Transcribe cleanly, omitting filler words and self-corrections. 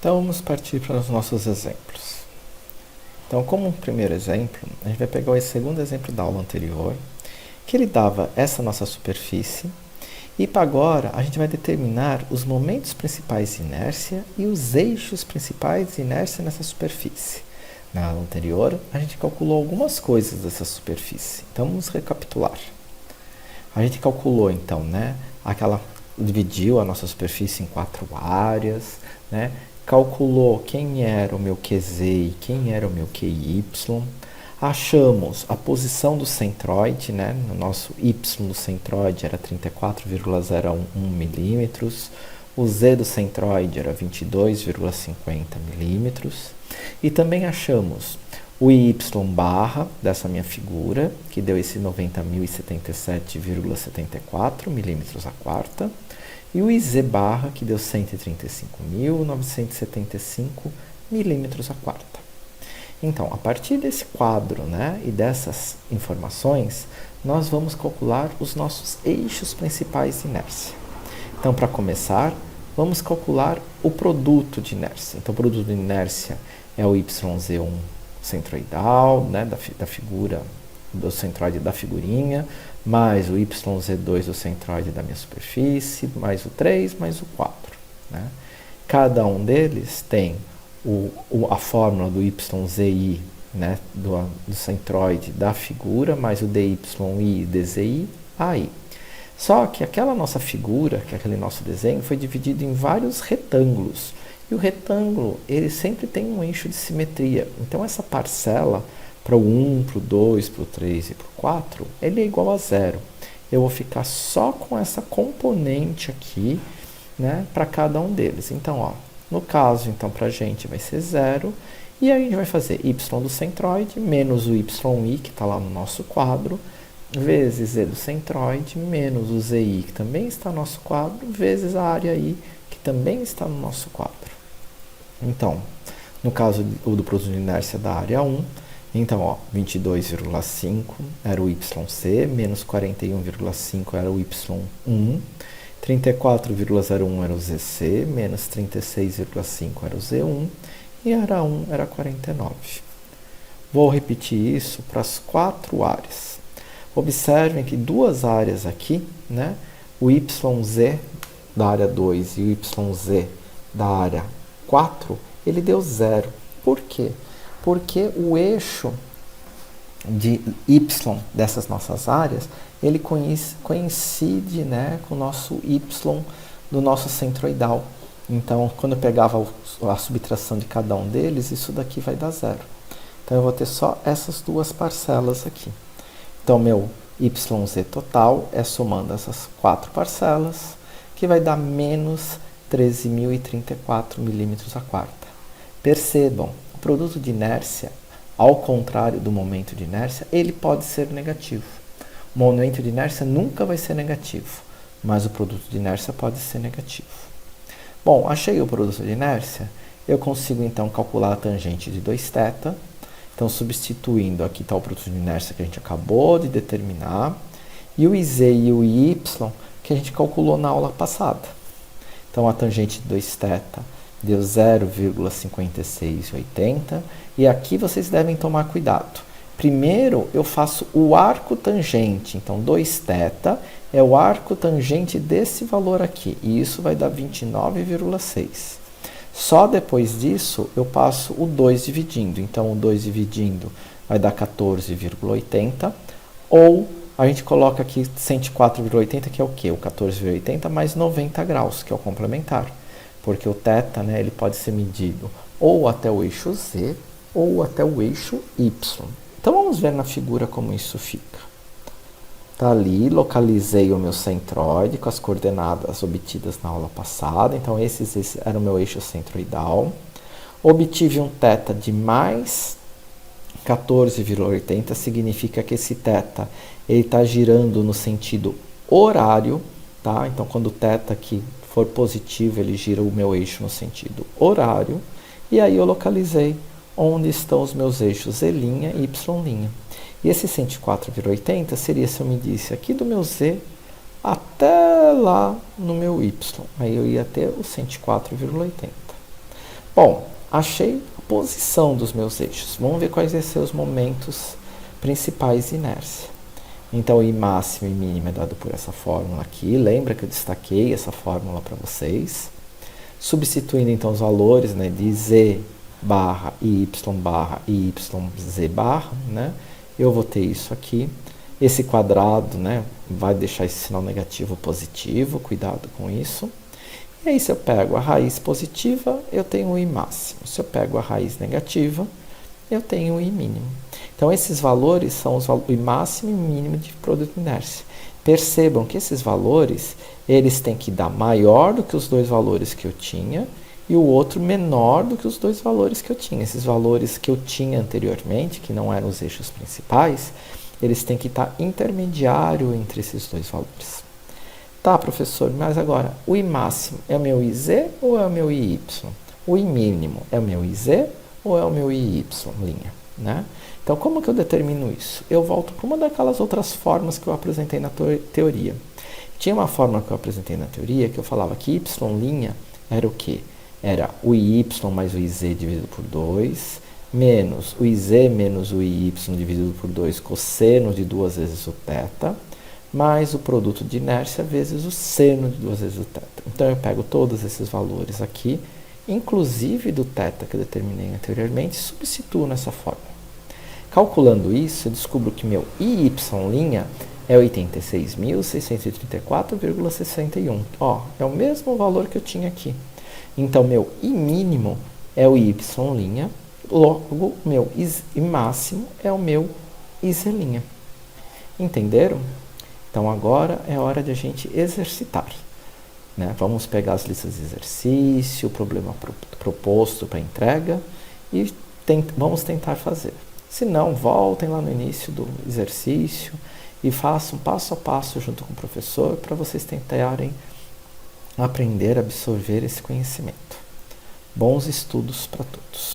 Então vamos partir para os nossos exemplos. Então, como um primeiro exemplo, a gente vai pegar o segundo exemplo da aula anterior, que ele dava essa nossa superfície, e para agora a gente vai determinar os momentos principais de inércia e os eixos principais de inércia nessa superfície. Na aula anterior, a gente calculou algumas coisas dessa superfície. Então, vamos recapitular. A gente calculou, então, dividiu a nossa superfície em 4 áreas, calculou quem era o meu QZ e quem era o meu QY, achamos a posição do centroide, no nosso Y do centroide era 34,01 milímetros, o Z do centroide era 22,50 milímetros, e também achamos o Y barra dessa minha figura, que deu esse 90.077,74 milímetros a quarta, e o IZ barra, que deu 135.975 milímetros a quarta. Então, a partir desse quadro, e dessas informações, nós vamos calcular os nossos eixos principais de inércia. Então, para começar, vamos calcular o produto de inércia. Então, o produto de inércia é o YZ1 centroidal, da figura do centroide da figurinha, mais o YZ2 do centroide da minha superfície, mais o 3, mais o 4. Cada um deles tem a fórmula do YZI, do centroide da figura, mais o DYI e DZI, AI. Só que aquela nossa figura, que aquele nosso desenho, foi dividido em vários retângulos. E o retângulo, ele sempre tem um eixo de simetria. Então, essa parcela, para o 1, para o 2, para o 3 e para o 4, ele é igual a 0. Eu vou ficar só com essa componente aqui, para cada um deles. Então, no caso, para a gente vai ser 0. E aí a gente vai fazer y do centroide menos o YI, que está lá no nosso quadro, vezes Z do centroide, menos o ZI, que também está no nosso quadro, vezes a área I, que também está no nosso quadro. Então, no caso do produto de inércia da área 1, então, 22,5 era o YC, menos 41,5 era o Y1, 34,01 era o ZC, menos 36,5 era o Z1, e a área 1 era 49. Vou repetir isso para as 4 áreas. Observem que duas áreas aqui, o YZ da área 2 e o YZ da área 4, ele deu 0. Por quê? Porque o eixo de Y dessas nossas áreas, ele coincide com o nosso Y do nosso centroidal. Então, quando eu pegava a subtração de cada um deles, isso daqui vai dar 0. Então, eu vou ter só essas duas parcelas aqui. Então, meu YZ total é somando essas 4 parcelas, que vai dar menos 13.034 milímetros a quarta. Percebam, o produto de inércia, ao contrário do momento de inércia, ele pode ser negativo. O momento de inércia nunca vai ser negativo, mas o produto de inércia pode ser negativo. Bom, achei o produto de inércia, eu consigo então calcular a tangente de 2θ. Então, substituindo, aqui está o produto de inércia que a gente acabou de determinar, e o IZ e o Y que a gente calculou na aula passada. Então, a tangente de 2θ deu 0,5680, e aqui vocês devem tomar cuidado. Primeiro, eu faço o arco tangente, então 2θ é o arco tangente desse valor aqui, e isso vai dar 29,6. Só depois disso, eu passo o 2 dividindo. Então, o 2 dividindo vai dar 14,80. Ou, a gente coloca aqui 104,80, que é o quê? O 14,80 mais 90 graus, que é o complementar. Porque o θ, ele pode ser medido ou até o eixo Z, ou até o eixo Y. Então, vamos ver na figura como isso fica. Tá ali, localizei o meu centroide com as coordenadas obtidas na aula passada. Então, esse era o meu eixo centroidal. Obtive um θ de mais 14,80, significa que esse θ está girando no sentido horário. Tá? Então, quando o θ aqui for positivo, ele gira o meu eixo no sentido horário. E aí eu localizei onde estão os meus eixos Z' e Y'. E esse 104,80 seria se eu medisse aqui do meu Z até lá no meu Y. Aí eu ia ter o 104,80. Bom, achei a posição dos meus eixos. Vamos ver quais vão ser os momentos principais de inércia. Então, I máximo e mínimo é dado por essa fórmula aqui. Lembra que eu destaquei essa fórmula para vocês. Substituindo, então, os valores, né, de Z barra y barra e yz barra, né, eu vou ter isso aqui. Esse quadrado, né, vai deixar esse sinal negativo positivo, cuidado com isso. E aí, se eu pego a raiz positiva, eu tenho o I máximo. Se eu pego a raiz negativa, eu tenho o I mínimo. Então, esses valores são os I máximo e mínimo de produto de inércia. Percebam que esses valores, eles têm que dar maior do que os dois valores que eu tinha e o outro menor do que os dois valores que eu tinha. Esses valores que eu tinha anteriormente, que não eram os eixos principais, eles têm que estar intermediário entre esses dois valores. Tá, professor, mas agora, o I máximo é o meu IZ ou é o meu IY? O I mínimo é o meu IZ ou é o meu IY, linha, né? Então, como que eu determino isso? Eu volto para uma daquelas outras formas que eu apresentei na teoria. Tinha uma forma que eu apresentei na teoria que eu falava que Y' era o quê? Era o IY mais o IZ dividido por 2, menos o IZ menos o IY dividido por 2 cosseno de 2 vezes o θ, mais o produto de inércia vezes o seno de 2 vezes o θ. Então, eu pego todos esses valores aqui, inclusive do θ que eu determinei anteriormente, e substituo nessa fórmula. Calculando isso, eu descubro que meu IY' é 86.634,61. Ó, é o mesmo valor que eu tinha aqui. Então, meu I mínimo é o Y', logo, meu I máximo é o meu IZ'. Entenderam? Então, agora é hora de a gente exercitar, né? Vamos pegar as listas de exercício, o problema proposto para entrega e vamos tentar fazer. Se não, voltem lá no início do exercício e façam passo a passo junto com o professor para vocês tentarem aprender a absorver esse conhecimento. Bons estudos para todos.